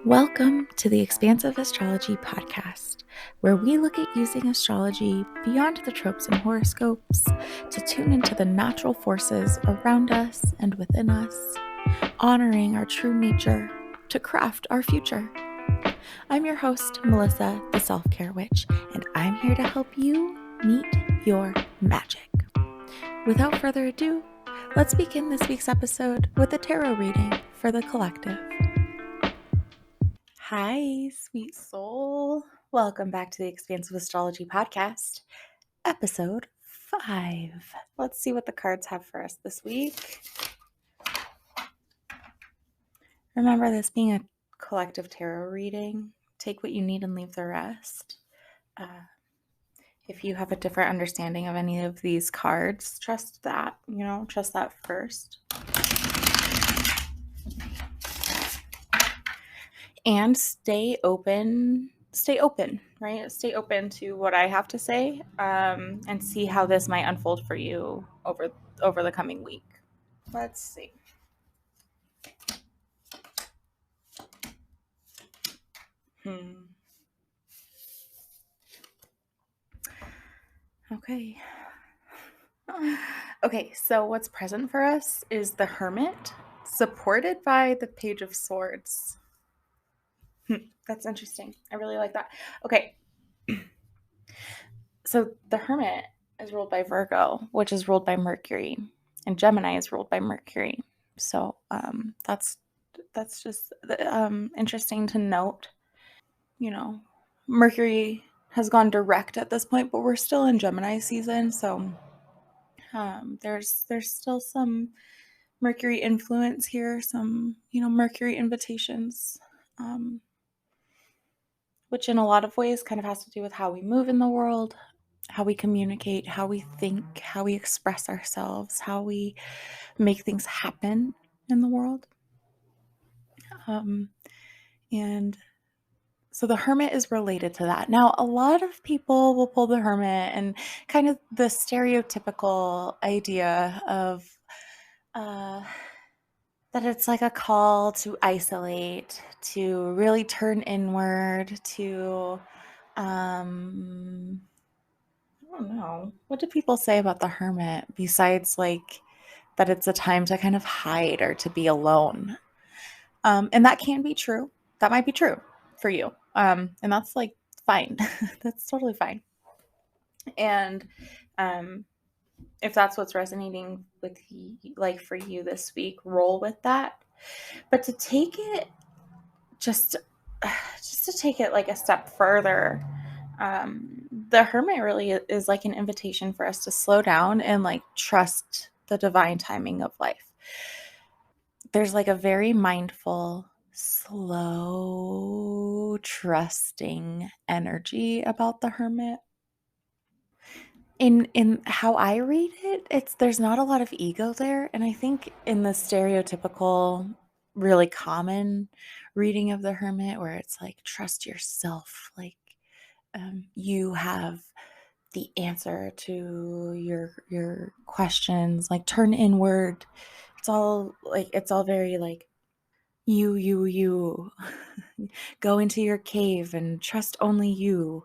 Welcome to the Expansive Astrology Podcast, where we look at using astrology beyond the tropes and horoscopes to tune into the natural forces around us and within us, honoring our true nature to craft our future. I'm your host, Melissa, the Self-Care Witch, and I'm here to help you meet your magic. Without further ado, let's begin this week's episode with a tarot reading for the collective. Hi, sweet soul. Welcome back to the Expansive Astrology Podcast, episode 5. Let's see what the cards have for us this week. Remember, this being a collective tarot reading, take what you need and leave the rest. If you have a different understanding of any of these cards, trust that first. And stay open, right? Stay open to what I have to say, and see how this might unfold for you over the coming week. Let's see. Okay, so what's present for us is the Hermit, supported by the Page of Swords. That's interesting. I really like that. Okay. So the Hermit is ruled by Virgo, which is ruled by Mercury, and Gemini is ruled by Mercury. So that's just interesting to note. You know, Mercury has gone direct at this point, but we're still in Gemini season, so there's still some Mercury influence here, some Mercury invitations, which in a lot of ways kind of has to do with how we move in the world, how we communicate, how we think, how we express ourselves, how we make things happen in the world. And so the Hermit is related to that. Now, a lot of people will pull the Hermit and kind of the stereotypical idea of that it's like a call to isolate, to really turn inward, to I don't know. What do people say about the Hermit besides like that it's a time to kind of hide or to be alone? And that can be true. That might be true for you. And that's like fine. That's totally fine. And if that's what's resonating with like for you this week, roll with that. But to take it just to take it like a step further, the Hermit really is like an invitation for us to slow down and like trust the divine timing of life. There's like a very mindful, slow, trusting energy about the Hermit. In how I read it, there's not a lot of ego there, and I think in the stereotypical, really common reading of the Hermit, where it's like trust yourself, like you have the answer to your questions, like turn inward. It's all very like you go into your cave and trust only you.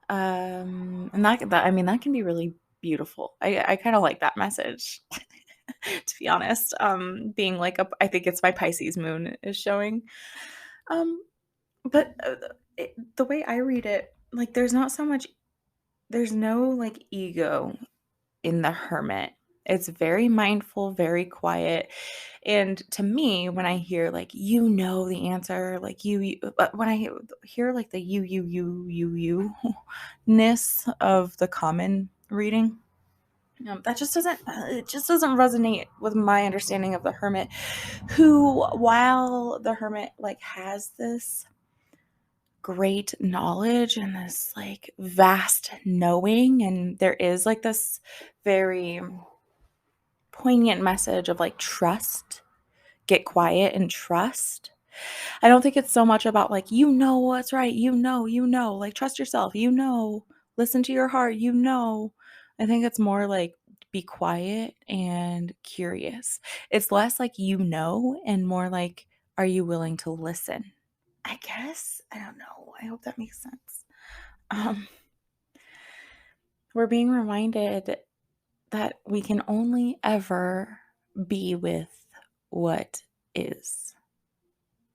And that that can be really beautiful. I kind of like that message, to be honest. Being like I think it's my Pisces moon is showing. But the way I read it, like there's no like ego in the Hermit. It's very mindful, very quiet. And to me, when I hear like the answer, like when I hear like the you-ness of the common reading, that just doesn't resonate with my understanding of the Hermit, who, while the Hermit like has this great knowledge and this like vast knowing, and there is like this very poignant message of like trust, get quiet and trust. I don't think it's so much about like what's right, like trust yourself, listen to your heart, I think it's more like be quiet and curious. It's less like and more like, are you willing to listen? guess, I don't know. I hope that makes sense. Um, we're being reminded that we can only ever be with what is.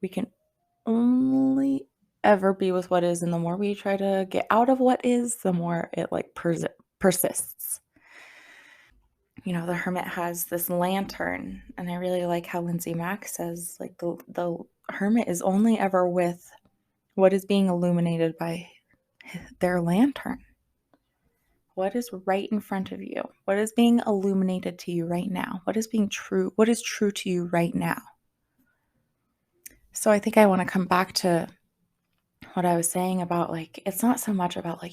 We can only ever be with what is, and the more we try to get out of what is, the more it like persists. You know, the Hermit has this lantern, and I really like how Lindsay Mack says like the Hermit is only ever with what is being illuminated by their lantern. What is right in front of you? What is being illuminated to you right now? What is being true? What is true to you right now? So I think I want to come back to what I was saying about like, it's not so much about like,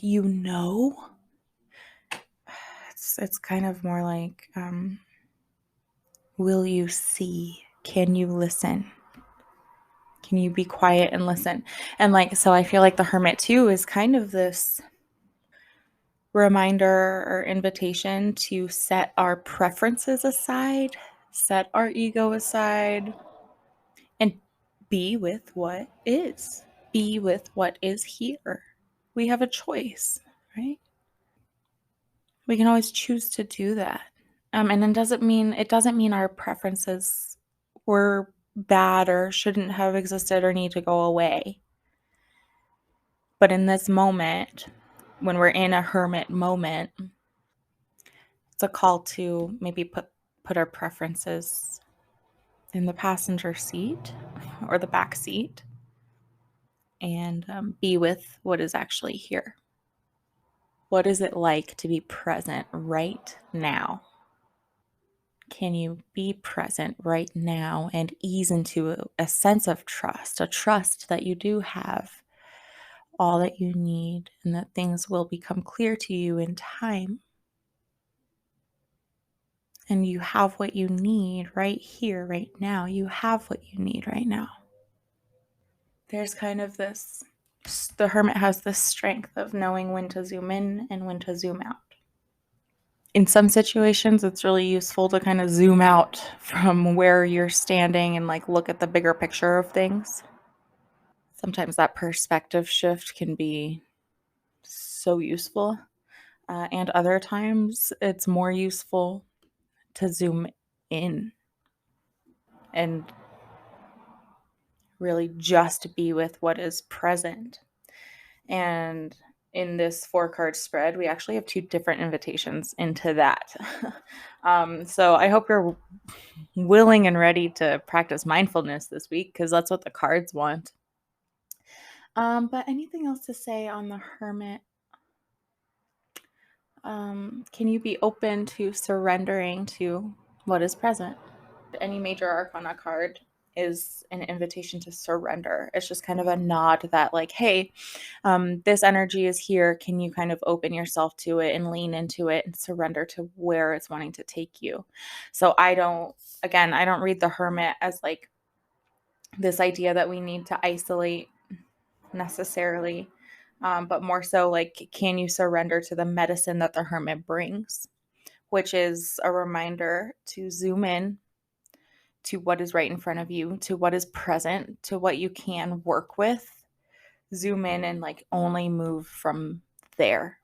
it's kind of more like, will you see? Can you listen? Can you be quiet and listen? And like, so I feel like the Hermit too is kind of this reminder or invitation to set our preferences aside, set our ego aside, and be with what is. Be with what is here. We have a choice, right? We can always choose to do that. And it doesn't mean our preferences were bad or shouldn't have existed or need to go away. But in this moment, when we're in a hermit moment, it's a call to maybe put our preferences in the passenger seat or the back seat and be with what is actually here. What is it like to be present right now? Can you be present right now and ease into a sense of trust, a trust that you do have all that you need and that things will become clear to you in time? And you have what you need right here, right now. You have what you need right now. There's kind of this, the Hermit has this strength of knowing when to zoom in and when to zoom out. In some situations, it's really useful to kind of zoom out from where you're standing and like look at the bigger picture of things. Sometimes that perspective shift can be so useful. And other times it's more useful to zoom in and really just be with what is present. And in this 4-card spread, we actually have 2 different invitations into that. So I hope you're willing and ready to practice mindfulness this week because that's what the cards want. But anything else to say on the Hermit? Can you be open to surrendering to what is present? Any major arcana card is an invitation to surrender. It's just kind of a nod that like, hey, this energy is here. Can you kind of open yourself to it and lean into it and surrender to where it's wanting to take you? So I don't read the Hermit as like this idea that we need to isolate necessarily, but more so like, can you surrender to the medicine that the Hermit brings, which is a reminder to zoom in to what is right in front of you, to what is present, to what you can work with. Zoom in and like only move from there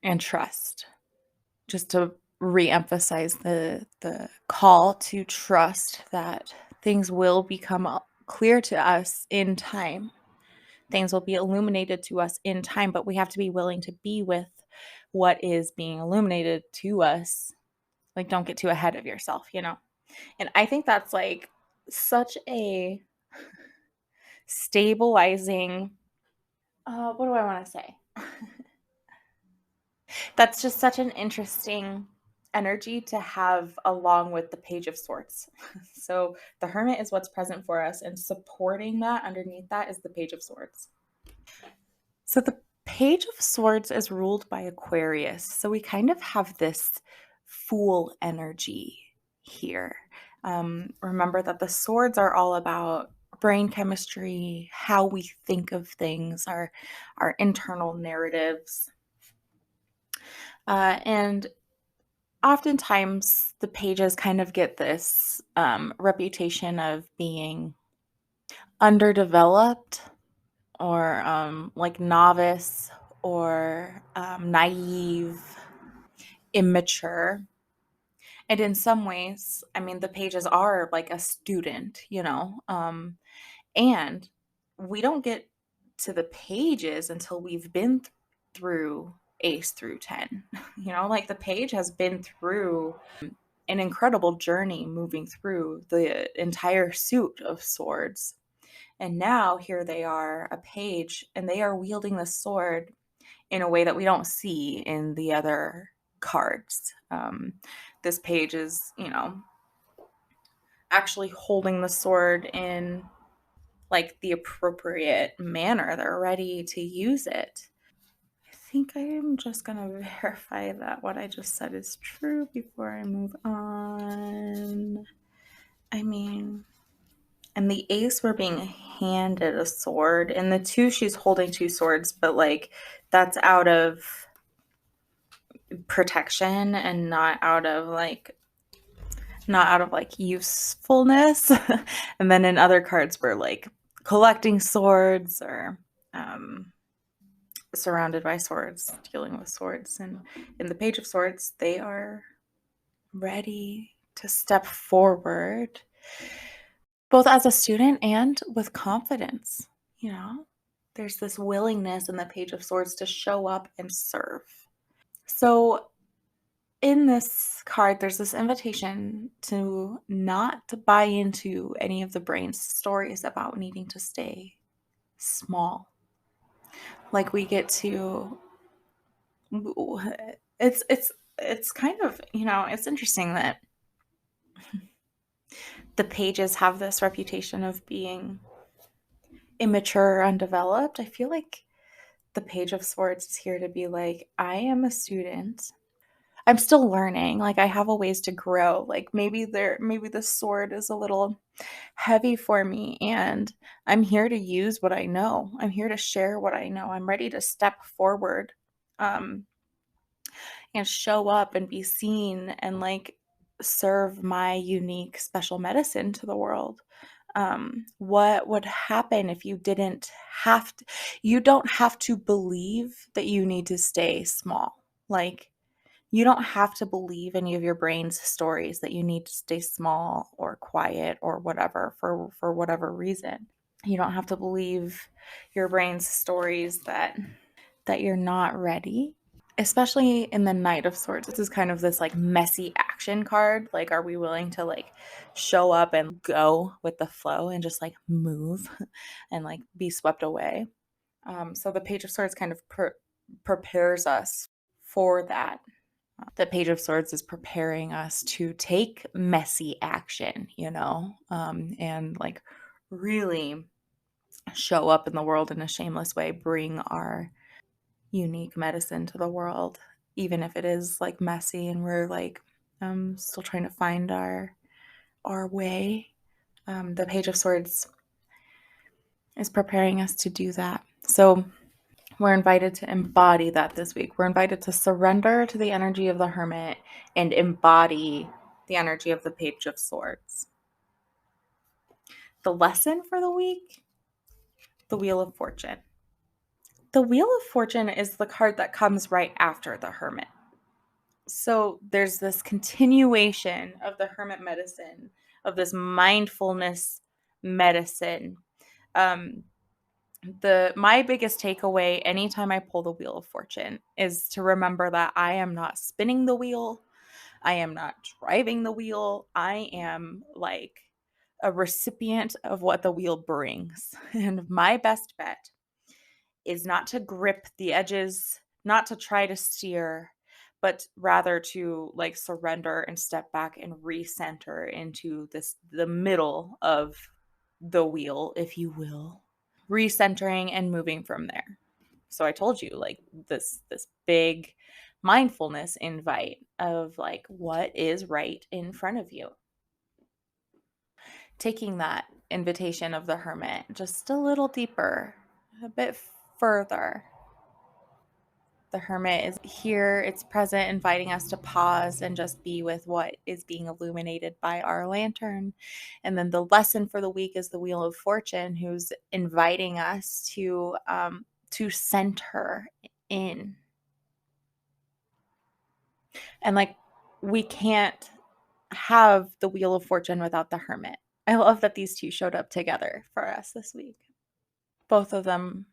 and trust. Just to reemphasize the call to trust that things will become clear to us in time. Things will be illuminated to us in time, but we have to be willing to be with what is being illuminated to us. Like, don't get too ahead of yourself, you know? And I think that's like such a stabilizing, what do I want to say? That's just such an interesting energy to have along with the Page of Swords. So the Hermit is what's present for us, and supporting that underneath that is the Page of Swords. So the Page of Swords is ruled by Aquarius. So we kind of have this Fool energy here. Remember that the swords are all about brain chemistry, how we think of things, our internal narratives. And oftentimes the pages kind of get this reputation of being underdeveloped or like novice or naive, immature. And in some ways, I mean, the pages are like a student, and we don't get to the pages until we've been through ace through 10. Like the page has been through an incredible journey moving through the entire suit of swords. And now here they are, a page, and they are wielding the sword in a way that we don't see in the other cards. This page is, actually holding the sword in like the appropriate manner. They're ready to use it. I think I am just going to verify that what I just said is true before I move on. I mean, and the ace, we're being handed a sword, and the two, she's holding two swords, but like that's out of protection and not out of usefulness. And then in other cards, we're like collecting swords or surrounded by swords, dealing with swords. And in the Page of Swords, they are ready to step forward, both as a student and with confidence. There's this willingness in the Page of Swords to show up and serve. So in this card, there's this invitation to not to buy into any of the brain's stories about needing to stay small. Like we get to, it's kind of, it's interesting that the pages have this reputation of being immature or undeveloped. I feel like the Page of Swords is here to be like, I am a student. I'm still learning. Like I have a ways to grow. Like maybe the sword is a little heavy for me, and I'm here to use what I know. I'm here to share what I know. I'm ready to step forward and show up and be seen and like serve my unique special medicine to the world. What would happen if you didn't have to, you don't have to believe that you need to stay small. Like you don't have to believe any of your brain's stories that you need to stay small or quiet or whatever for whatever reason. You don't have to believe your brain's stories that you're not ready. Especially in the Knight of Swords. This is kind of this like messy action card. Like, are we willing to like show up and go with the flow and just like move and like be swept away? So the Page of Swords kind of prepares us for that. The Page of Swords is preparing us to take messy action, and like really show up in the world in a shameless way, bring our unique medicine to the world, even if it is like messy and we're like still trying to find our way. The Page of Swords is preparing us to do that. So we're invited to embody that this week. We're invited to surrender to the energy of the Hermit and embody the energy of the Page of Swords. The lesson for the week, the Wheel of Fortune. The Wheel of Fortune is the card that comes right after the Hermit. So there's this continuation of the Hermit medicine, of this mindfulness medicine. My biggest takeaway anytime I pull the Wheel of Fortune is to remember that I am not spinning the wheel. I am not driving the wheel. I am like a recipient of what the wheel brings. And my best bet is not to grip the edges, not to try to steer, but rather to like surrender and step back and recenter into the middle of the wheel, if you will, recentering and moving from there. So I told you like this big mindfulness invite of like what is right in front of you. Taking that invitation of the Hermit just a little deeper, a bit further. the Hermit is here, it's present, inviting us to pause and just be with what is being illuminated by our lantern. And then the lesson for the week is the Wheel of Fortune, who's inviting us to center in. And like, we can't have the Wheel of Fortune without the Hermit. I love that these two showed up together for us this week. Both of them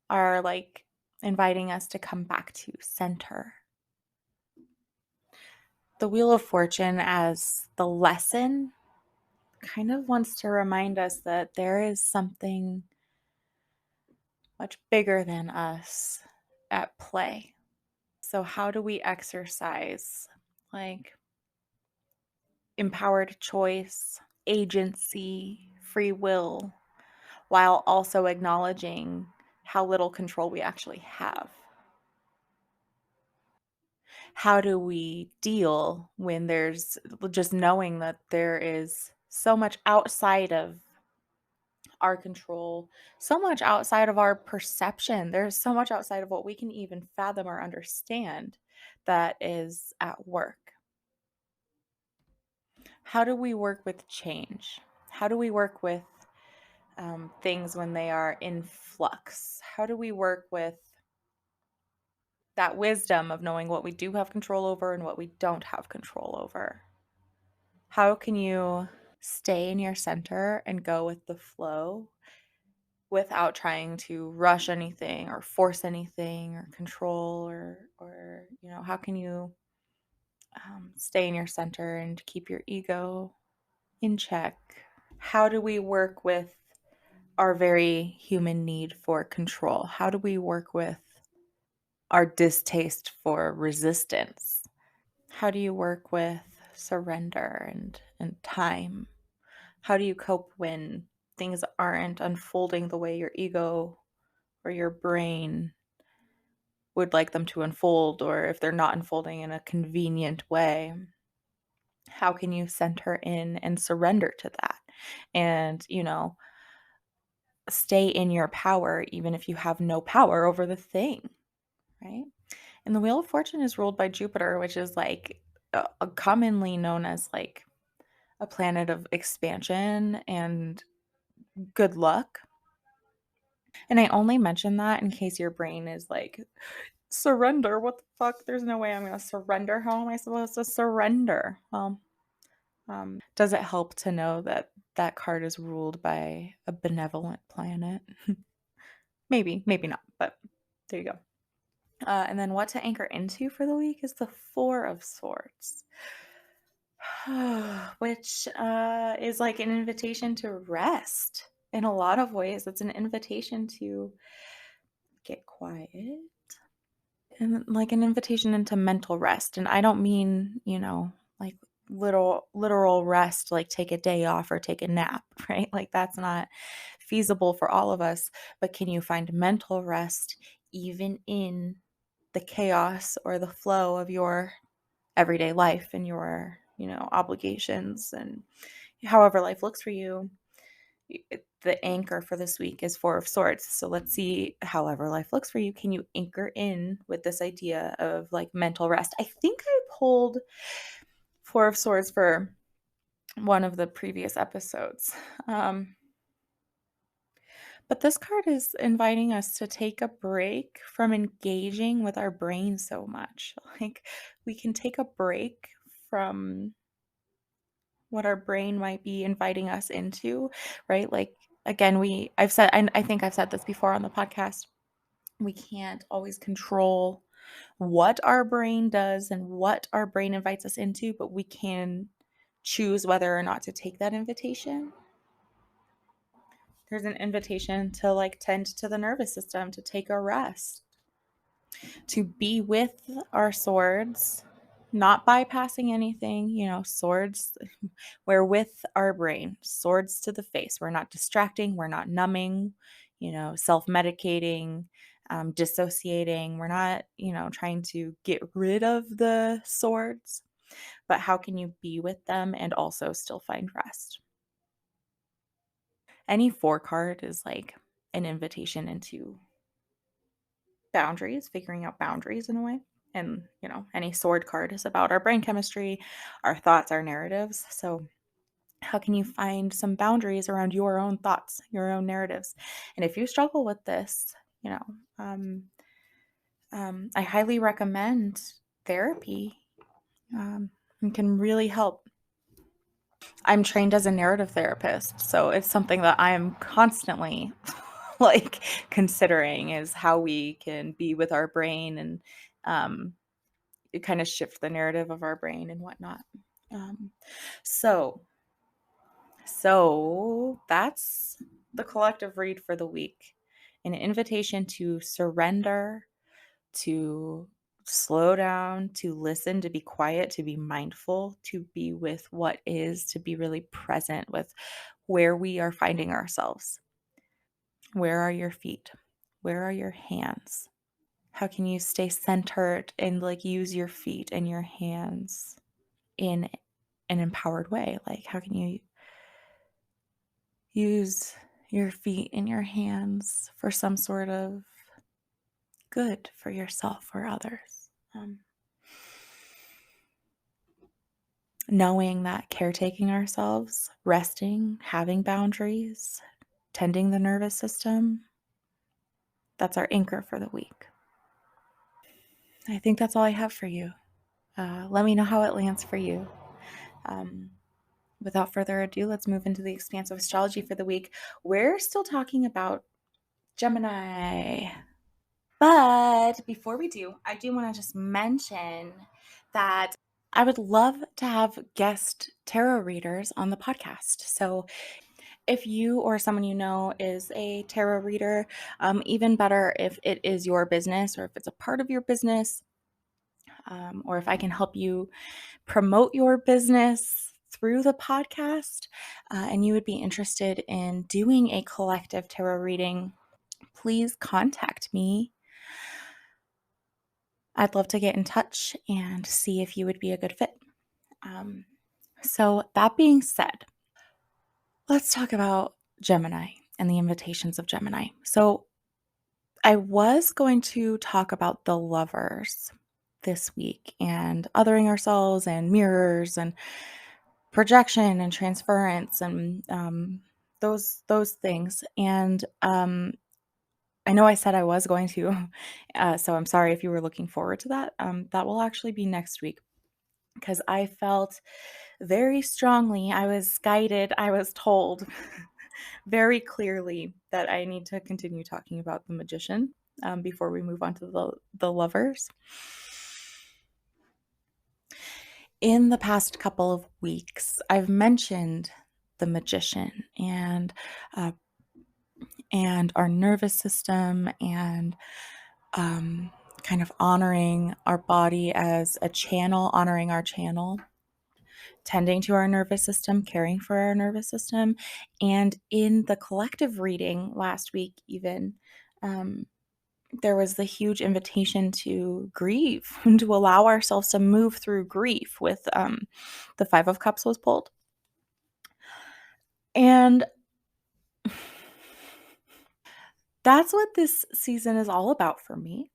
are like inviting us to come back to center. The Wheel of Fortune, as the lesson, kind of wants to remind us that there is something much bigger than us at play. So, how do we exercise like empowered choice, agency, free will, while also acknowledging how little control we actually have? How do we deal when there's just knowing that there is so much outside of our control, so much outside of our perception? There's so much outside of what we can even fathom or understand that is at work. How do we work with change? How do we work with things when they are in flux? How do we work with that wisdom of knowing what we do have control over and what we don't have control over? How can you stay in your center and go with the flow without trying to rush anything or force anything or control or how can you stay in your center and keep your ego in check? How do we work with our very human need for control? How do we work with our distaste for resistance? How do you work with surrender and time? How do you cope when things aren't unfolding the way your ego or your brain would like them to unfold, or if they're not unfolding in a convenient way? How can you center in and surrender to that? And, stay in your power, even if you have no power over the thing, right? And the Wheel of Fortune is ruled by Jupiter, which is like commonly known as like a planet of expansion and good luck. And I only mention that in case your brain is like, surrender? What the fuck? There's no way I'm going to surrender. How am I supposed to surrender? Well, does it help to know that that card is ruled by a benevolent planet? Maybe, maybe not, but there you go. And then what to anchor into for the week is the Four of Swords, which is like an invitation to rest. In a lot of ways, it's an invitation to get quiet and like an invitation into mental rest. And I don't mean, like literal rest, like take a day off or take a nap, right? Like that's not feasible for all of us. But can you find mental rest even in the chaos or the flow of your everyday life and your, obligations and however life looks for you? The anchor for this week is Four of Swords. So let's see, however life looks for you, can you anchor in with this idea of like mental rest? I think I pulled Four of Swords for one of the previous episodes. But this card is inviting us to take a break from engaging with our brain so much. Like we can take a break from what our brain might be inviting us into, right? Like again, I think I've said this before on the podcast. We can't always control what our brain does and what our brain invites us into, but we can choose whether or not to take that invitation. There's an invitation to like tend to the nervous system, to take a rest, to be with our swords, not bypassing anything, swords. We're with our brain, swords to the face. We're not distracting, we're not numbing, self-medicating, dissociating. We're not, trying to get rid of the swords, but how can you be with them and also still find rest? Any four card is like an invitation into boundaries, figuring out boundaries in a way. And, any sword card is about our brain chemistry, our thoughts, our narratives. So, how can you find some boundaries around your own thoughts, your own narratives? And if you struggle with this, you know, um, I highly recommend therapy. It can really help. I'm trained as a narrative therapist, so it's something that I am constantly like considering is how we can be with our brain and um, it kind of shift the narrative of our brain and whatnot. Um, so, so that's the collective read for the week. An invitation to surrender, to slow down, to listen, to be quiet, to be mindful, to be with what is, to be really present with where we are finding ourselves. Where are your feet? Where are your hands? How can you stay centered and like use your feet and your hands in an empowered way? Like, how can you use your feet and your hands for some sort of good for yourself or others? Knowing that caretaking ourselves, resting, having boundaries, tending the nervous system, that's our anchor for the week. I think that's all I have for you. Let me know how it lands for you. Without further ado, let's move into the expansive astrology for the week. We're still talking about Gemini. But before we do, I do want to just mention that I would love to have guest tarot readers on the podcast. So if you or someone you know is a tarot reader, even better if it is your business or if it's a part of your business, or if I can help you promote your business through the podcast, and you would be interested in doing a collective tarot reading, please contact me. I'd love to get in touch and see if you would be a good fit. So that being said, let's talk about Gemini and the invitations of Gemini. So I was going to talk about the lovers this week and othering ourselves and mirrors and projection and transference and those things. And I know I said I was going to, so I'm sorry if you were looking forward to that. That will actually be next week because I felt very strongly, I was guided, I was told very clearly that I need to continue talking about the magician before we move on to the lovers. In the past couple of weeks, I've mentioned the magician uh, and our nervous system and kind of honoring our body as a channel, honoring our channel, tending to our nervous system, caring for our nervous system. And in the collective reading last week, even, there was the huge invitation to grieve and to allow ourselves to move through grief with the Five of Cups was pulled. And that's what this season is all about for me.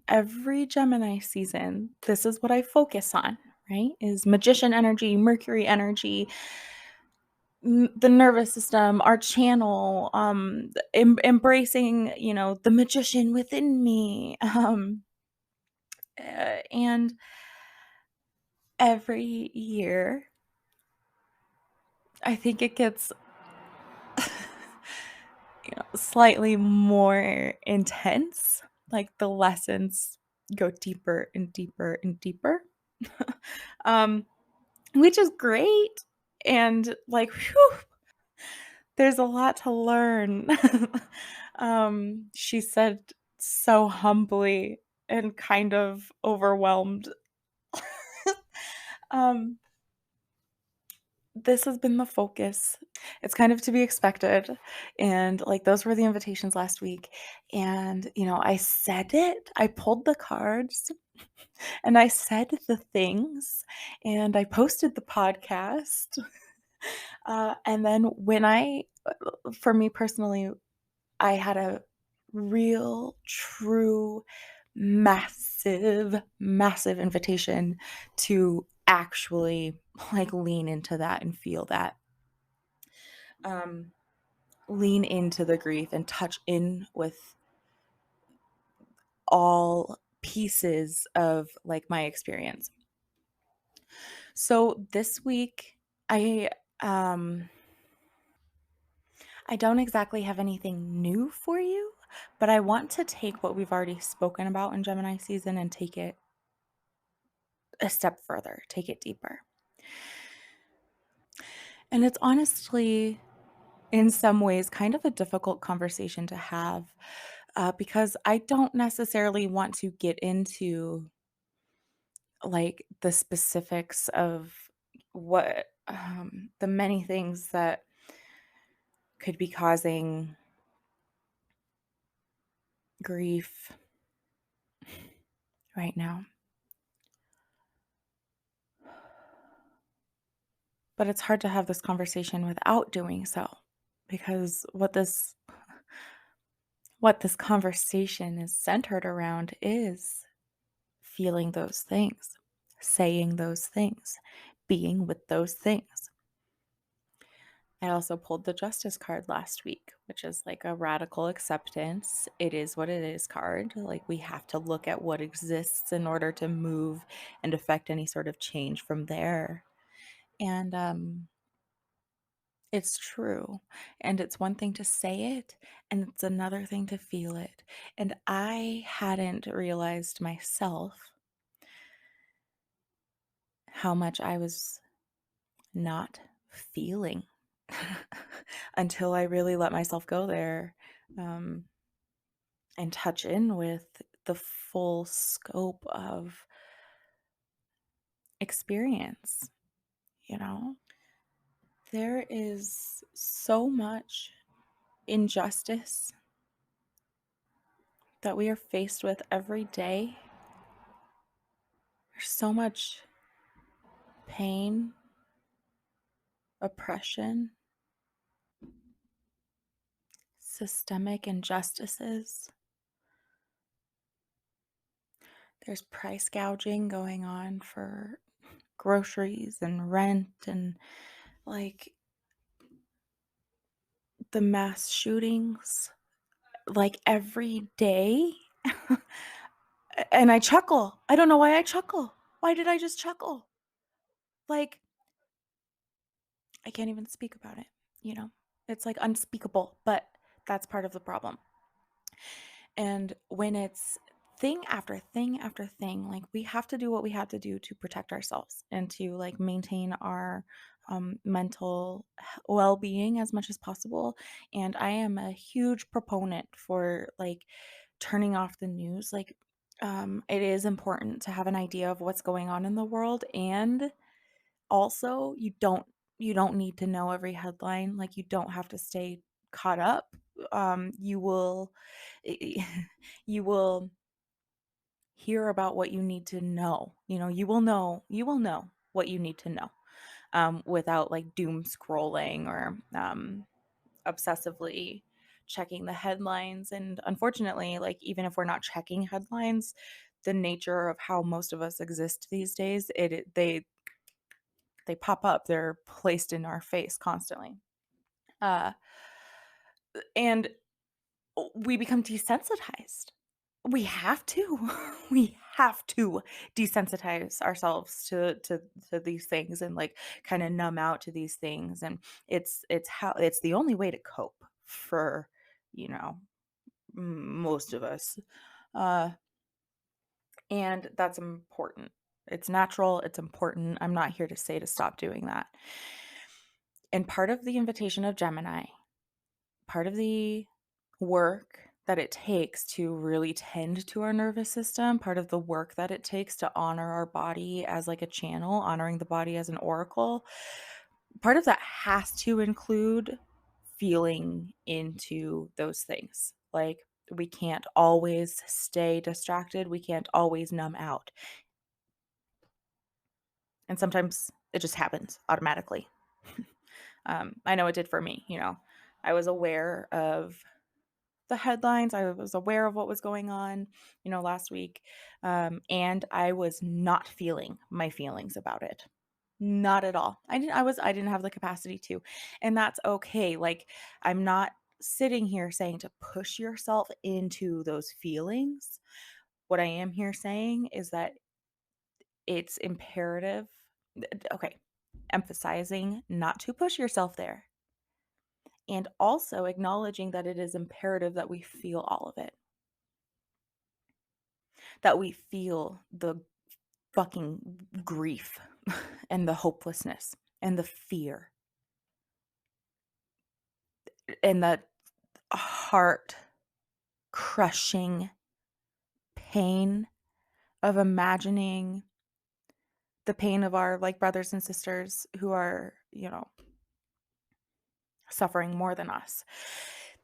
Every Gemini season, this is what I focus on, right? Is magician energy, Mercury energy, the nervous system, our channel, embracing, the magician within me. And every year, I think it gets slightly more intense. Like the lessons go deeper and deeper and deeper, which is great. And like, whew, there's a lot to learn. She said so humbly and kind of overwhelmed. um, this has been the focus. It's kind of to be expected. And like those were the invitations last week. And, I said it, I pulled the cards and I said the things and I posted the podcast. And then for me personally, I had a real, true, massive, massive invitation to actually like lean into that and feel that. Um, Lean into the grief and touch in with all pieces of like my experience. So this week, I um I don't exactly have anything new for you, but I want to take what we've already spoken about in Gemini season and take it a step further, take it deeper. And it's honestly, in some ways, kind of a difficult conversation to have because I don't necessarily want to get into like the specifics of what the many things that could be causing grief right now. But it's hard to have this conversation without doing so because what this conversation is centered around is feeling those things, saying those things, being with those things. I also pulled the Justice card last week, which is like a radical acceptance. It is what it is card. Like we have to look at what exists in order to move and affect any sort of change from there. And it's true. And it's one thing to say it, and it's another thing to feel it. And I hadn't realized myself how much I was not feeling until I really let myself go there um, and touch in with the full scope of experience. You know, there is so much injustice that we are faced with every day. There's so much pain, oppression, systemic injustices. There's price gouging going on for groceries and rent and like the mass shootings like every day. And I chuckle. I don't know why I chuckle. Why did I just chuckle? Like I can't even speak about it, you know? It's like unspeakable, but that's part of the problem. And when it's thing after thing after thing, like we have to do what we have to do to protect ourselves and to like maintain our mental well-being as much as possible. And I am a huge proponent for like turning off the news. Like it is important to have an idea of what's going on in the world, and also you don't need to know every headline. Like you don't have to stay caught up. You will you will hear about what you need to know. You will know what you need to know without like doom scrolling or obsessively checking the headlines. And unfortunately, like even if we're not checking headlines, the nature of how most of us exist these days, they pop up. They're placed in our face constantly. Uh, and we become desensitized. We have to. We have to desensitize ourselves to these things and like kind of numb out to these things. And it's the only way to cope for, you know, most of us. Uh and that's important. It's natural, it's important. I'm not here to say to stop doing that. And part of the invitation of Gemini, part of the work that it takes to really tend to our nervous system, part of the work that it takes to honor our body as like a channel, honoring the body as an oracle, part of that has to include feeling into those things. Like we can't always stay distracted, we can't always numb out. And sometimes it just happens automatically. I know it did for me, you know. I was aware of the headlines. I was aware of what was going on, last week. And I was not feeling my feelings about it. Not at all. I didn't have the capacity to. And that's okay. Like, I'm not sitting here saying to push yourself into those feelings. What I am here saying is that it's imperative. Okay. Emphasizing not to push yourself there, and also acknowledging that it is imperative that we feel all of it, that we feel the fucking grief and the hopelessness and the fear and the heart crushing pain of imagining the pain of our like brothers and sisters who are, suffering more than us.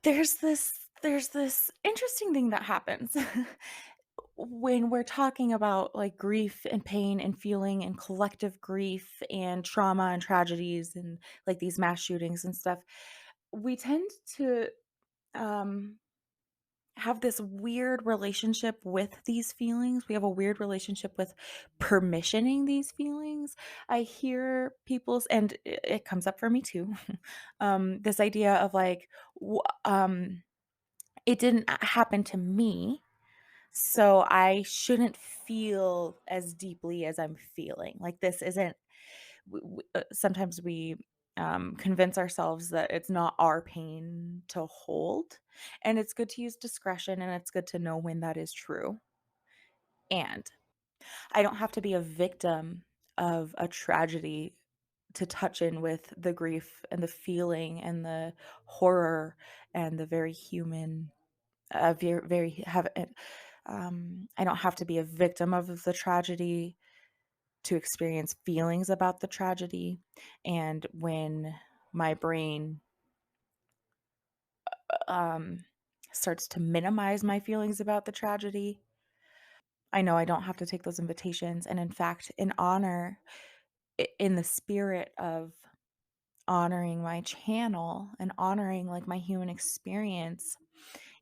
There's this interesting thing that happens when we're talking about like grief and pain and feeling and collective grief and trauma and tragedies and like these mass shootings and stuff. We tend to um have this weird relationship with these feelings. We have a weird relationship with permissioning these feelings. I hear people's, and it comes up for me too. This idea of like, it didn't happen to me, so I shouldn't feel as deeply as I'm feeling. Like this isn't. Sometimes we convince ourselves that it's not our pain to hold, and it's good to use discretion, and it's good to know when that is true. And I don't have to be a victim of a tragedy to touch in with the grief and the feeling and the horror and the very human, very have. I don't have to be a victim of the tragedy to experience feelings about the tragedy. And when my brain um, starts to minimize my feelings about the tragedy, I know I don't have to take those invitations. And in fact, in the spirit of honoring my channel and honoring like my human experience,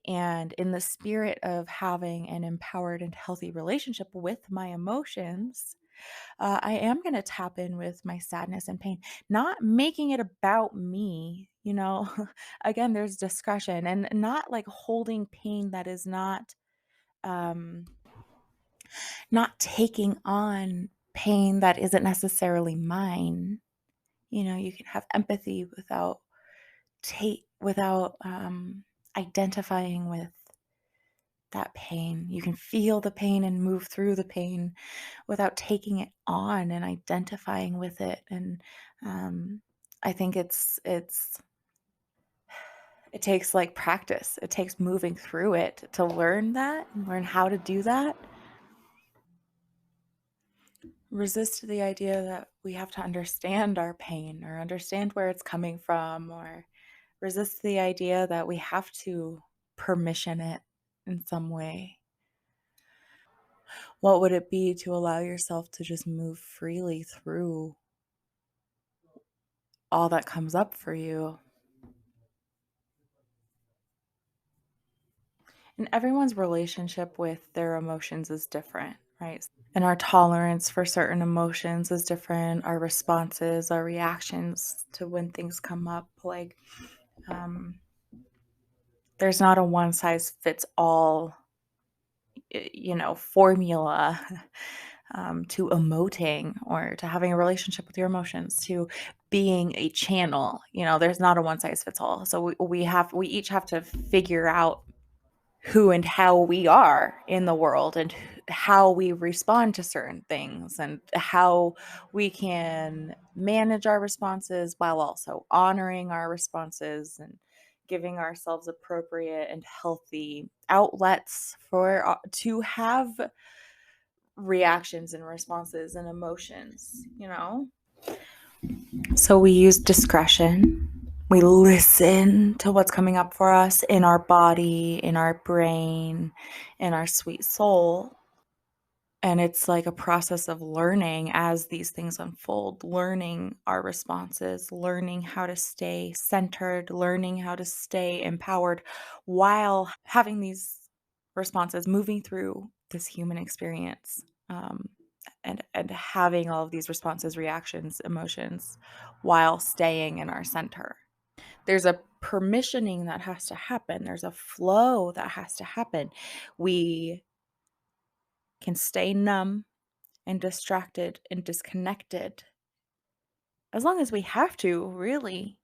and in the spirit of having an empowered and healthy relationship with my emotions, I am going to tap in with my sadness and pain, not making it about me. Again, there's discretion, and not like holding pain that is um, not taking on pain that isn't necessarily mine. You can have empathy without identifying with that pain. You can feel the pain and move through the pain without taking it on and identifying with it. And I think it takes like practice. It takes moving through it to learn that and learn how to do that. Resist the idea that we have to understand our pain or understand where it's coming from, or resist the idea that we have to permission it in some way. What would it be to allow yourself to just move freely through all that comes up for you? And everyone's relationship with their emotions is different, right? And our tolerance for certain emotions is different. Our responses, our reactions to when things come up, like, there's not a one size fits all, formula to emoting or to having a relationship with your emotions, to being a channel. There's not a one size fits all. So we each have to figure out who and how we are in the world, and how we respond to certain things, and how we can manage our responses while also honoring our responses and giving ourselves appropriate and healthy outlets for to have reactions and responses and emotions. So we use discretion. We listen to what's coming up for us in our body, in our brain, in our sweet soul. And it's like a process of learning as these things unfold, learning our responses, learning how to stay centered, learning how to stay empowered while having these responses, moving through this human experience, and having all of these responses, reactions, emotions, while staying in our center. There's a permissioning that has to happen. There's a flow that has to happen. We can stay numb and distracted and disconnected as long as we have to, really.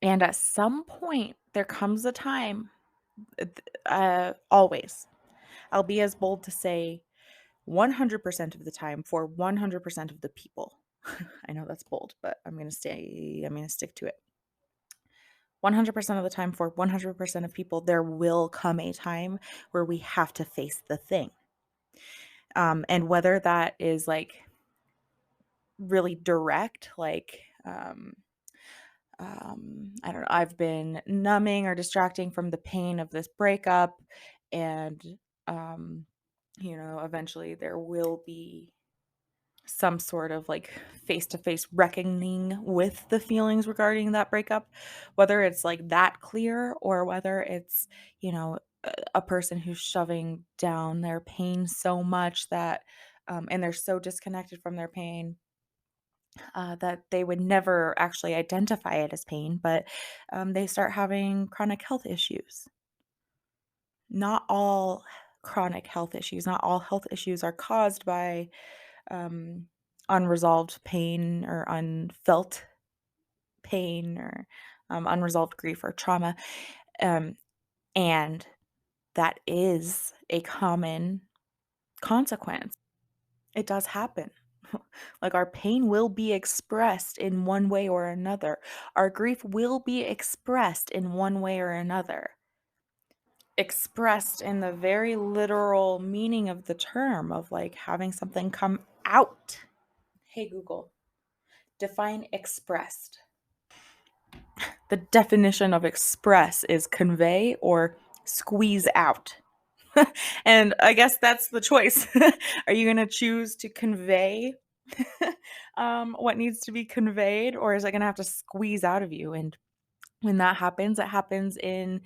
And at some point, there comes a time, always, I'll be as bold to say 100% of the time for 100% of the people. I know that's bold, but I'm going to stick to it. 100% of the time for 100% of people, there will come a time where we have to face the thing. And whether that is like really direct, like, I don't know, I've been numbing or distracting from the pain of this breakup, and um, eventually there will be some sort of like face-to-face reckoning with the feelings regarding that breakup, whether it's like that clear or whether it's, a person who's shoving down their pain so much that and they're so disconnected from their pain that they would never actually identify it as pain, but they start having chronic health issues. Not all chronic health issues, not all health issues are caused by um, unresolved pain or unfelt pain or unresolved grief or trauma. Um, and that is a common consequence. It does happen. Like, our pain will be expressed in one way or another. Our grief will be expressed in one way or another. Expressed in the very literal meaning of the term of like having something come out. Hey, Google, define expressed. The definition of express is convey or squeeze out. And I guess that's the choice. Are you going to choose to convey what needs to be conveyed, or is it going to have to squeeze out of you? And when that happens, it happens in,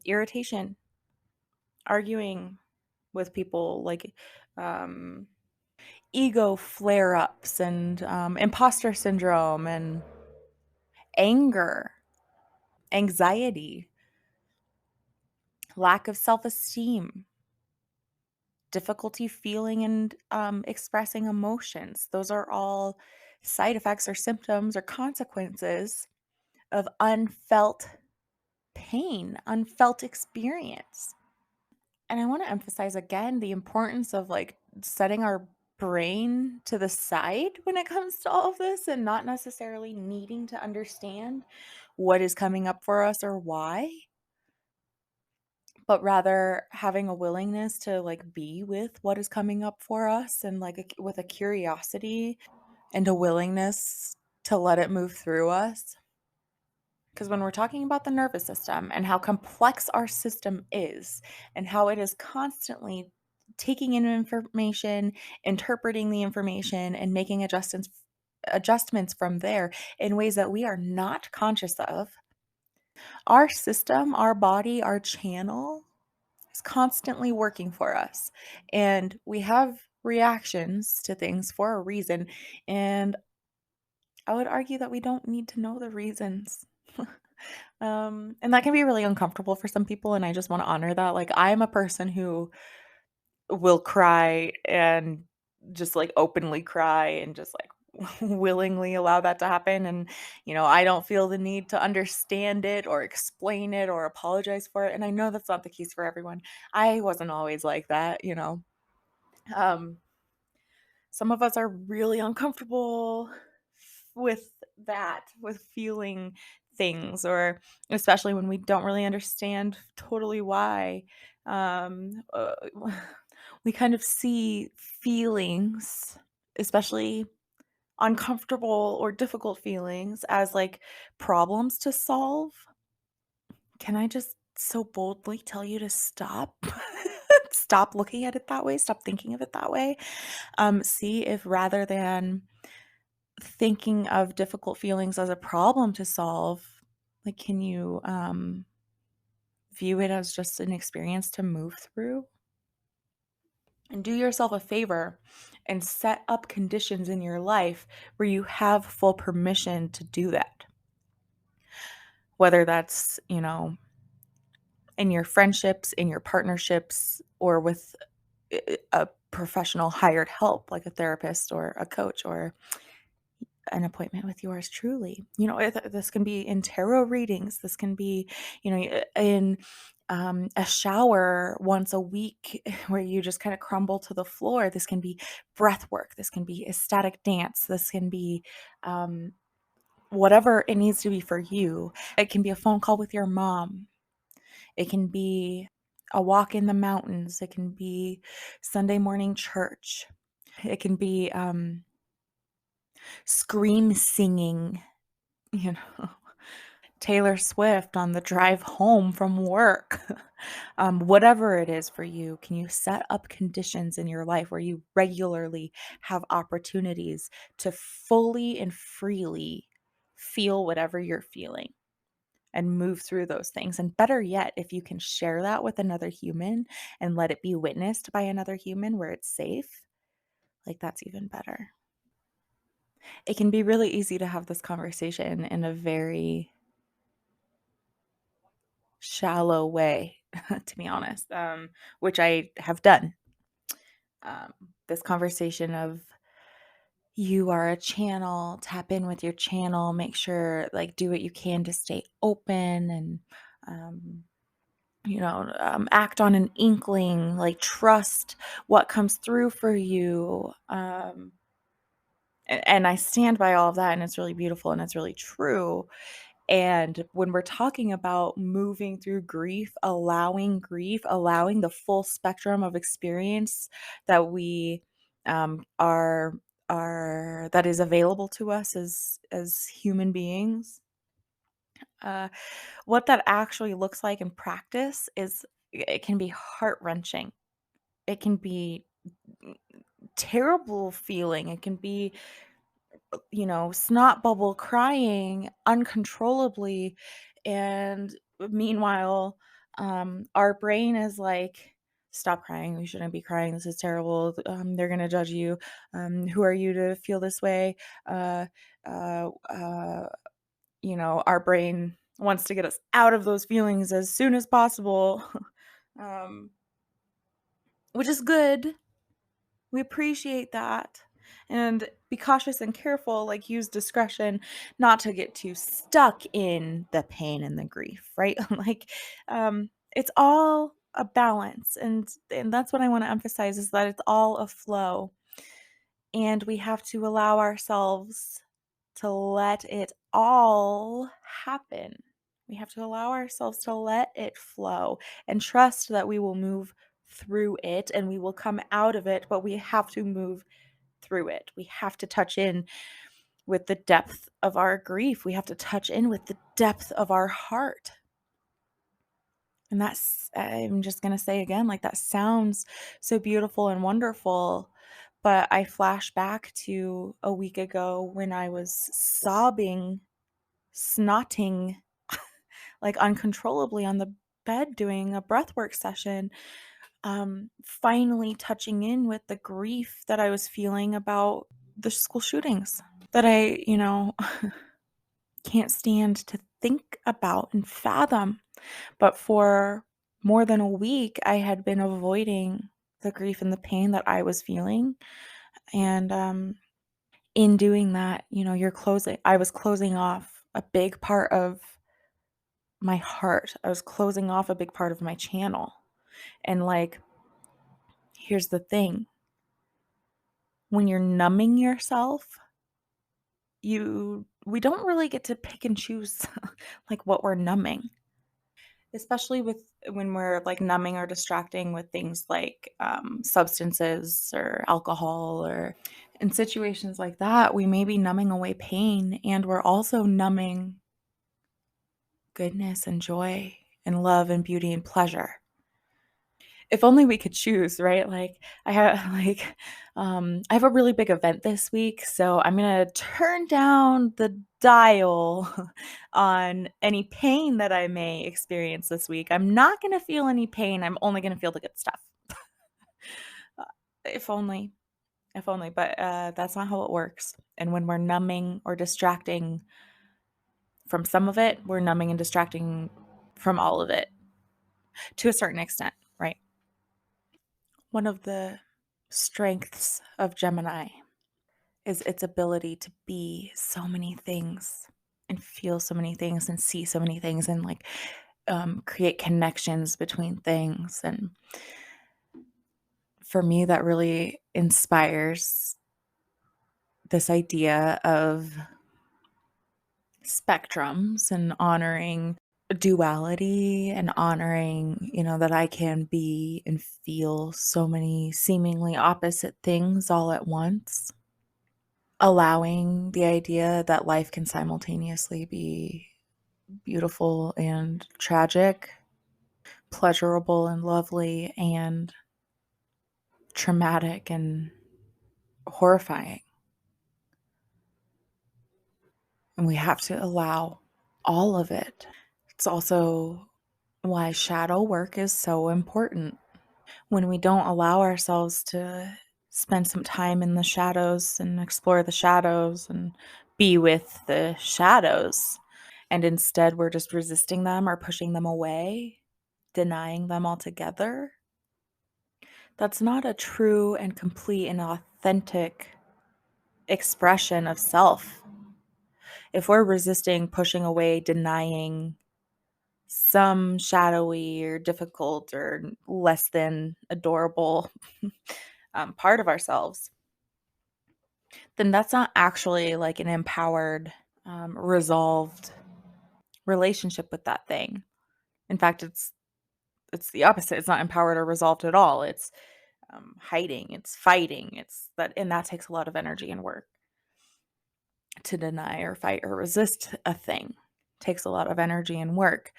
irritation, arguing with people, like um, ego flare ups and imposter syndrome and anger, anxiety, lack of self esteem, difficulty feeling and expressing emotions. Those are all side effects or symptoms or consequences of unfelt pain, unfelt experience. And I want to emphasize again the importance of like setting our brain to the side when it comes to all of this and not necessarily needing to understand what is coming up for us or why, but rather having a willingness to like be with what is coming up for us and like with a curiosity and a willingness to let it move through us. Because when we're talking about the nervous system and how complex our system is and how it is constantly taking in information, interpreting the information, and making adjustments from there in ways that we are not conscious of, our system, our body, our channel is constantly working for us. And we have reactions to things for a reason. And I would argue that we don't need to know the reasons. And that can be really uncomfortable for some people. And I just want to honor that. Like, I'm a person who will cry and just like openly cry and just like willingly allow that to happen. And, I don't feel the need to understand it or explain it or apologize for it. And I know that's not the case for everyone. I wasn't always like that. Um, some of us are really uncomfortable with that, with feeling things, or especially when we don't really understand totally why. Um, uh, we kind of see feelings, especially uncomfortable or difficult feelings, as like problems to solve. Can I just so boldly tell you to stop? Stop looking at it that way. Stop thinking of it that way. See if rather than thinking of difficult feelings as a problem to solve, like, can you view it as just an experience to move through? And do yourself a favor and set up conditions in your life where you have full permission to do that. Whether that's, in your friendships, in your partnerships, or with a professional hired help like a therapist or a coach or an appointment with yours truly. This can be in tarot readings. This can be, in a shower once a week where you just kind of crumble to the floor. This can be breath work. This can be ecstatic dance. This can be whatever it needs to be for you. It can be a phone call with your mom. It can be a walk in the mountains. It can be Sunday morning church. It can be scream singing, you know, Taylor Swift on the drive home from work. Whatever it is for you, can you set up conditions in your life where you regularly have opportunities to fully and freely feel whatever you're feeling and move through those things? And better yet, if you can share that with another human and let it be witnessed by another human where it's safe, like, that's even better. It can be really easy to have this conversation in a very shallow way, to be honest, which I have done. Um, this conversation of, you are a channel, tap in with your channel, make sure, like, do what you can to stay open and, um, act on an inkling, like, trust what comes through for you. And I stand by all of that, and it's really beautiful and it's really true. And when we're talking about moving through grief, allowing the full spectrum of experience that we are that is available to us as human beings, uh, what that actually looks like in practice is, it can be heart wrenching. It can be terrible feeling. It can be, snot bubble crying uncontrollably. And meanwhile, our brain is like, stop crying. You shouldn't be crying. This is terrible. They're going to judge you. Who are you to feel this way? Uh, uh, uh, our brain wants to get us out of those feelings as soon as possible, um, which is good. We appreciate that. And be cautious and careful, like, use discretion not to get too stuck in the pain and the grief, right? Like, it's all a balance. And that's what I want to emphasize, is that it's all a flow. And we have to allow ourselves to let it all happen. We have to allow ourselves to let it flow and trust that we will move through it and we will come out of it, but we have to move through it. We have to touch in with the depth of our grief. We have to touch in with the depth of our heart. And I'm just going to say again, like, that sounds so beautiful and wonderful. But I flash back to a week ago when I was sobbing, snotting, like, uncontrollably on the bed doing a breathwork session, finally touching in with the grief that I was feeling about the school shootings that I, can't stand to think about and fathom. But for more than a week, I had been avoiding the grief and the pain that I was feeling. And in doing that, I was closing off a big part of my heart. I was closing off a big part of my channel. And, like, here's the thing, when you're numbing yourself, we don't really get to pick and choose like what we're numbing, especially with when we're, like, numbing or distracting with things like substances or alcohol, or in situations like that, we may be numbing away pain, and we're also numbing goodness and joy and love and beauty and pleasure. If only we could choose, right? Like I have I have a really big event this week, so I'm going to turn down the dial on any pain that I may experience this week. I'm not going to feel any pain. I'm only going to feel the good stuff. Uh, if only, if only, but that's not how it works. And when we're numbing or distracting from some of it, we're numbing and distracting from all of it to a certain extent, right? One of the strengths of Gemini is its ability to be so many things and feel so many things and see so many things and create connections between things. And for me, that really inspires this idea of spectrums and honoring duality and honoring, that I can be and feel so many seemingly opposite things all at once. Allowing the idea that life can simultaneously be beautiful and tragic, pleasurable and lovely, and traumatic and horrifying. And we have to allow all of it. It's also why shadow work is so important. When we don't allow ourselves to spend some time in the shadows and explore the shadows and be with the shadows, and instead we're just resisting them or pushing them away, denying them altogether, that's not a true and complete and authentic expression of self. If we're resisting, pushing away, denying some shadowy or difficult or less than adorable part of ourselves, then that's not actually like an empowered, resolved relationship with that thing. In fact, it's the opposite. It's not empowered or resolved at all. It's hiding. It's fighting. And that takes a lot of energy and work. To deny or fight or resist a thing takes a lot of energy and work,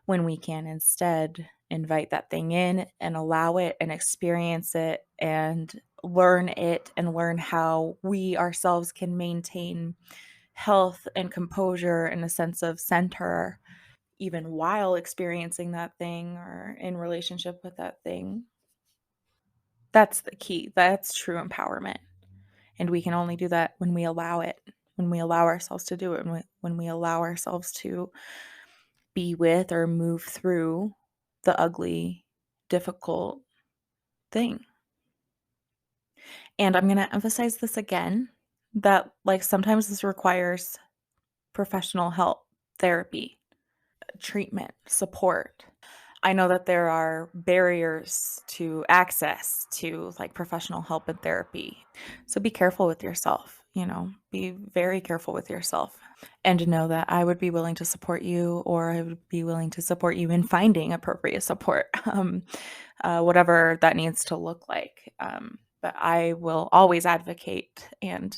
when we can instead invite that thing in and allow it and experience it and learn how we ourselves can maintain health and composure and a sense of center even while experiencing that thing or in relationship with that thing. That's the key. That's true empowerment. And we can only do that when we allow it, when we allow ourselves to do it, when we allow ourselves to be with or move through the ugly, difficult thing. And I'm going to emphasize this again, that like sometimes this requires professional help, therapy, treatment, support. I know that there are barriers to access to like professional help and therapy. So be careful with yourself, be very careful with yourself. And to know that I would be willing to support you, or I would be willing to support you in finding appropriate support, whatever that needs to look like. But I will always advocate and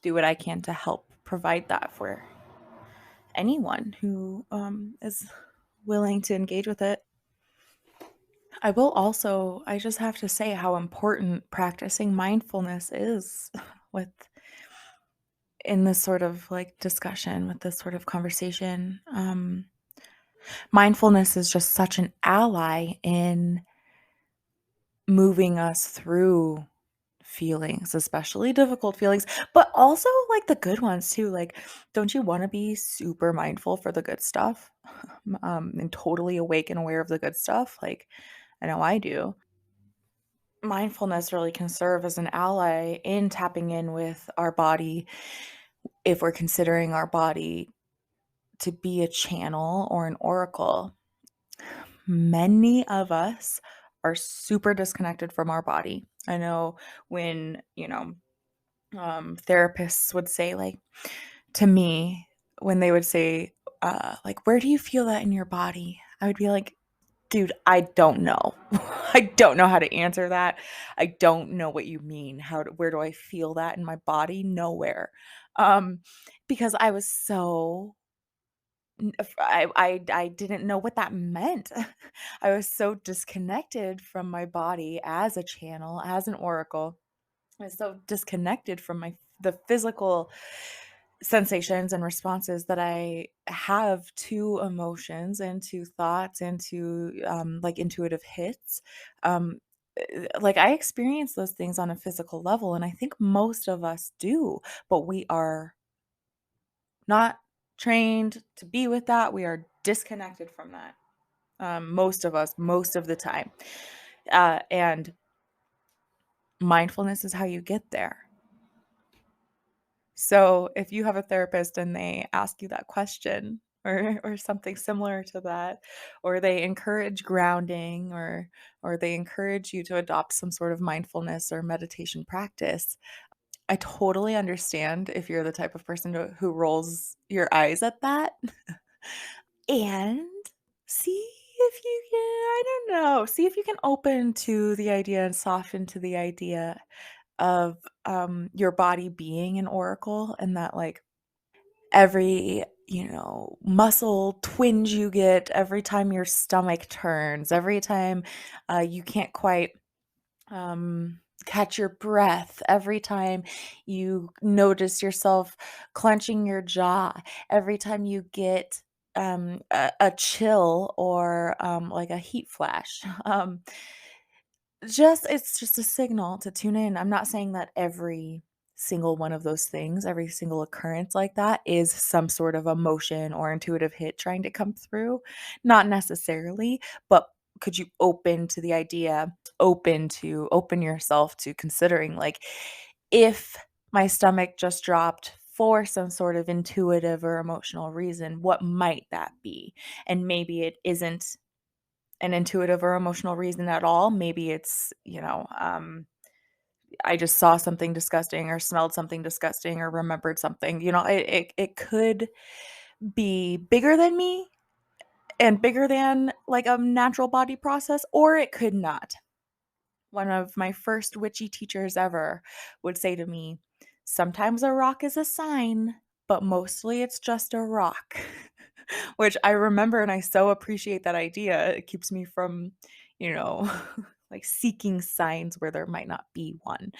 do what I can to help provide that for anyone who is willing to engage with it. I just have to say how important practicing mindfulness is with in this sort of like discussion, with this sort of conversation. Mindfulness is just such an ally in moving us through feelings, especially difficult feelings, but also like the good ones too. Like, don't you want to be super mindful for the good stuff? And totally awake and aware of the good stuff? Like, I know I do. Mindfulness really can serve as an ally in tapping in with our body if we're considering our body to be a channel or an oracle. Many of us are super disconnected from our body. I know when, therapists would say, like, to me, when they would say, like, where do you feel that in your body? I would be like, dude, I don't know. I don't know how to answer that. I don't know what you mean. Where do I feel that in my body? Nowhere. Because I was so I didn't know what that meant. I was so disconnected from my body as a channel, as an oracle. I was so disconnected from the physical sensations and responses that I have to emotions and to thoughts and to like intuitive hits. Um, like I experience those things on a physical level, and I think most of us do, but we are not trained to be with that. We are disconnected from that. Most of us, most of the time. And mindfulness is how you get there. So if you have a therapist and they ask you that question or something similar to that, or they encourage grounding or they encourage you to adopt some sort of mindfulness or meditation practice, I totally understand if you're the type of person who rolls your eyes at that. And see if you can, I don't know, see if you can open to the idea and soften to the idea of your body being an oracle, and that like every muscle twinge you get every time your stomach turns, every time you can't quite catch your breath, every time you notice yourself clenching your jaw, every time you get a chill or like a heat flash. It's just a signal to tune in. I'm not saying that every single one of those things, every single occurrence like that is some sort of emotion or intuitive hit trying to come through. Not necessarily, but could you open to the idea, open yourself to considering like if my stomach just dropped for some sort of intuitive or emotional reason, what might that be? And maybe it isn't an intuitive or emotional reason at all. Maybe it's, I just saw something disgusting or smelled something disgusting or remembered something. It could be bigger than me and bigger than like a natural body process, or it could not. One of my first witchy teachers ever would say to me, "Sometimes a rock is a sign, but mostly it's just a rock." Which I remember and I so appreciate that idea. It keeps me from, you know, like seeking signs where there might not be one.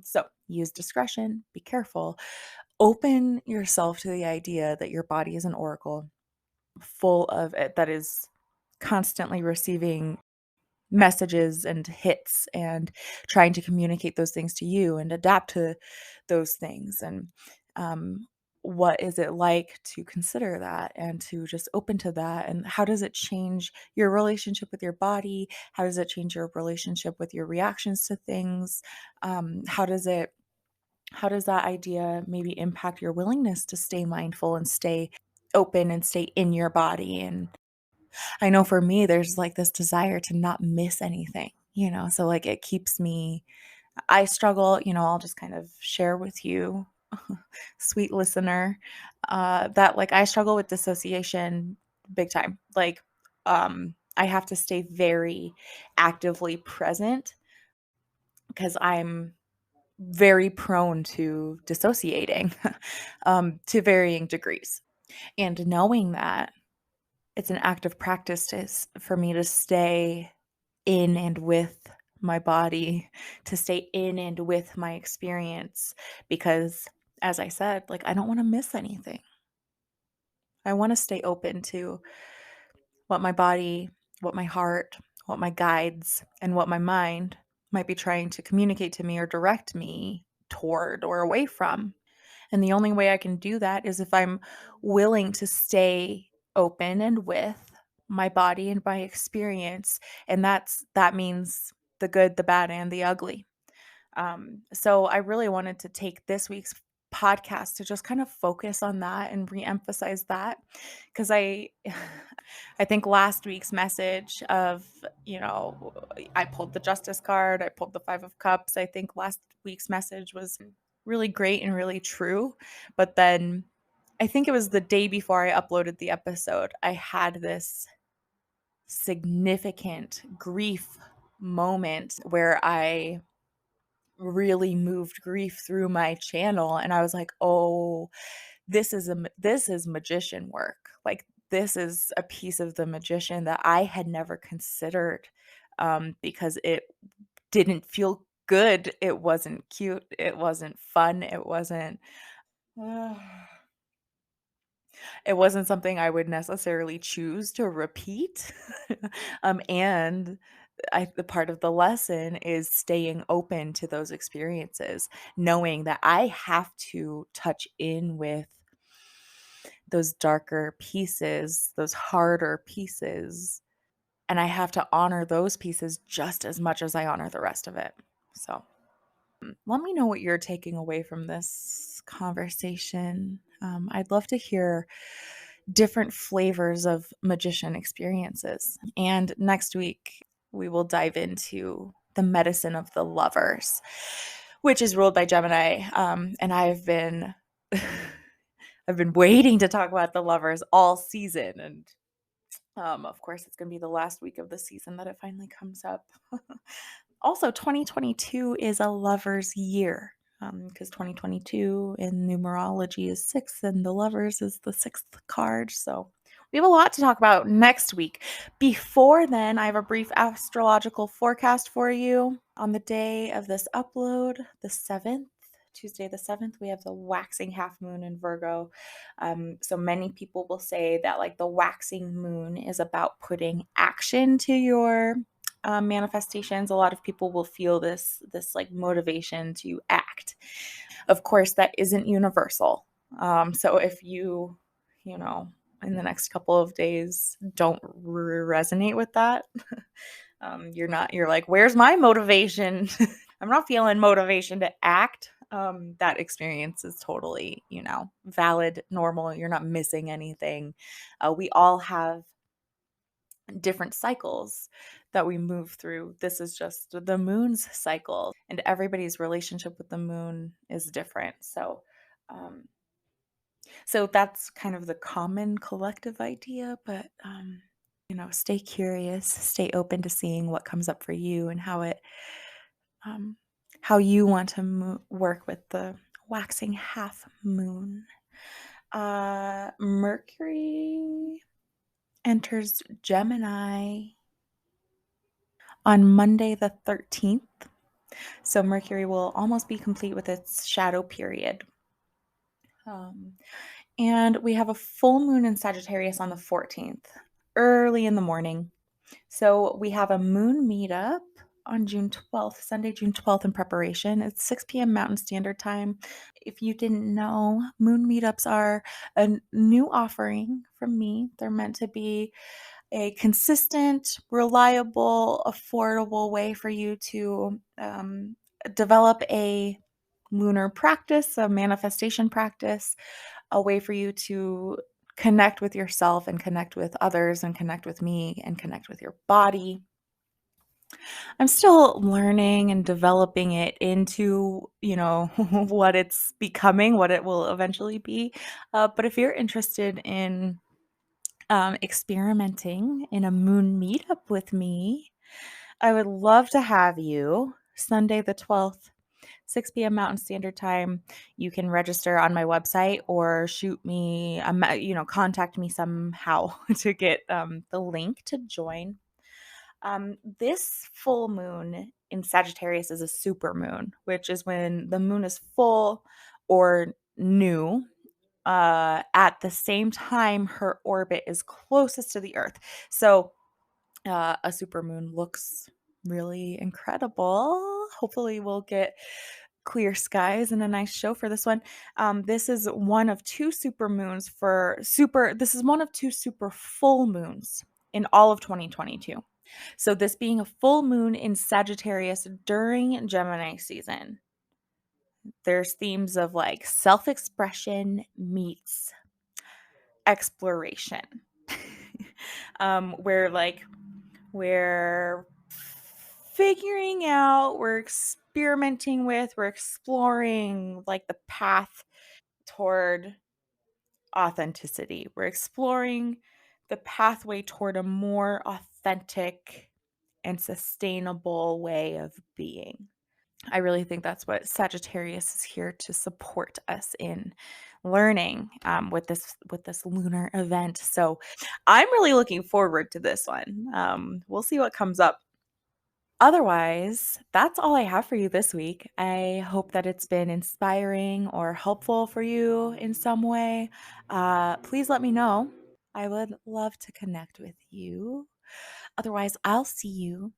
So use discretion, be careful, open yourself to the idea that your body is an oracle full of it that is constantly receiving messages and hits and trying to communicate those things to you and adapt to those things. And um, what is it like to consider that and to just open to that? And how does it change your relationship with your body? How does it change your relationship with your reactions to things? How does it how does that idea maybe impact your willingness to stay mindful and stay open and stay in your body? And I know for me, there's like this desire to not miss anything, so like it keeps me, I struggle, I'll just kind of share with you, sweet listener, that like I struggle with dissociation big time. Like, I have to stay very actively present because I'm very prone to dissociating to varying degrees. And knowing that it's an active practice for me to stay in and with my body, to stay in and with my experience, because as I said, like I don't want to miss anything. I want to stay open to what my body, what my heart, what my guides, and what my mind might be trying to communicate to me or direct me toward or away from. And the only way I can do that is if I'm willing to stay open and with my body and my experience. And that means the good, the bad, and the ugly. So I really wanted to take this week's podcast to just kind of focus on that and reemphasize that, because I think last week's message of, I pulled the Justice card, I pulled the Five of Cups. I think last week's message was really great and really true. But then I think it was the day before I uploaded the episode, I had this significant grief moment where I really moved grief through my channel, and I was like, "Oh, this is magician work. Like this is a piece of the magician that I had never considered, because it didn't feel good. It wasn't cute. It wasn't fun. It wasn't something I would necessarily choose to repeat. And the part of the lesson is staying open to those experiences, knowing that I have to touch in with those darker pieces, those harder pieces, and I have to honor those pieces just as much as I honor the rest of it. So, let me know what you're taking away from this conversation. I'd love to hear different flavors of magician experiences. And next week, we will dive into the medicine of the lovers, which is ruled by Gemini. And I've been I've been waiting to talk about the lovers all season, and of course, it's going to be the last week of the season that it finally comes up. Also, 2022 is a lover's year, because 2022 in numerology is six, and the lovers is the sixth card. So we have a lot to talk about next week. Before then, I have a brief astrological forecast for you. On the day of this upload, the 7th, Tuesday the 7th, we have the waxing half moon in Virgo. So many people will say that like the waxing moon is about putting action to your manifestations. A lot of people will feel this like motivation to act. Of course, that isn't universal. So if you know, in the next couple of days don't resonate with that, you're like, where's my motivation? I'm not feeling motivation to act. That experience is totally, valid, normal. You're not missing anything. We all have different cycles that we move through. This is just the moon's cycle, and everybody's relationship with the moon is different. So that's kind of the common collective idea, but stay curious, stay open to seeing what comes up for you and um, how you want to work with the waxing half moon. Mercury enters Gemini on Monday the 13th. So Mercury will almost be complete with its shadow period. And we have a full moon in Sagittarius on the 14th, early in the morning. So we have a moon meetup on June 12th, Sunday, June 12th in preparation. It's 6 p.m. Mountain Standard Time. If you didn't know, moon meetups are a new offering from me. They're meant to be a consistent, reliable, affordable way for you to develop a lunar practice, a manifestation practice, a way for you to connect with yourself and connect with others and connect with me and connect with your body. I'm still learning and developing it into, what it's becoming, what it will eventually be. But if you're interested in experimenting in a moon meetup with me, I would love to have you Sunday the 12th, 6 p.m. Mountain Standard Time. You can register on my website or shoot me, contact me somehow to get the link to join. This full moon in Sagittarius is a super moon, which is when the moon is full or new. At the same time, her orbit is closest to the Earth. So a supermoon looks really incredible. Hopefully, we'll get clear skies and a nice show for this one. This is one of two supermoons This is one of two super full moons in all of 2022. So this being a full moon in Sagittarius during Gemini season, there's themes of like self-expression meets exploration. We're figuring out, we're experimenting with, we're exploring like the path toward authenticity. We're exploring the pathway toward a more authentic and sustainable way of being. I really think that's what Sagittarius is here to support us in. learning with this lunar event. So I'm really looking forward to this one. We'll see what comes up. Otherwise, that's all I have for you this week. I hope that it's been inspiring or helpful for you in some way. Please let me know. I would love to connect with you. Otherwise, I'll see you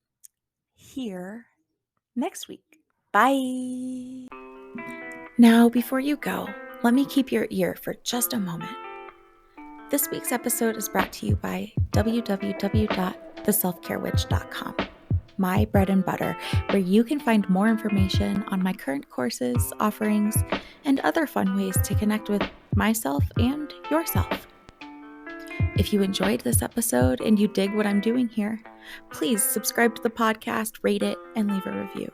here next week. Bye. Now, before you go, let me keep your ear for just a moment. This week's episode is brought to you by www.theselfcarewitch.com, my bread and butter, where you can find more information on my current courses, offerings, and other fun ways to connect with myself and yourself. If you enjoyed this episode and you dig what I'm doing here, please subscribe to the podcast, rate it, and leave a review.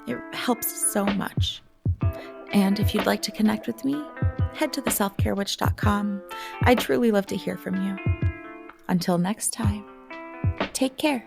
It helps so much. And if you'd like to connect with me, head to theselfcarewitch.com. I'd truly love to hear from you. Until next time, take care.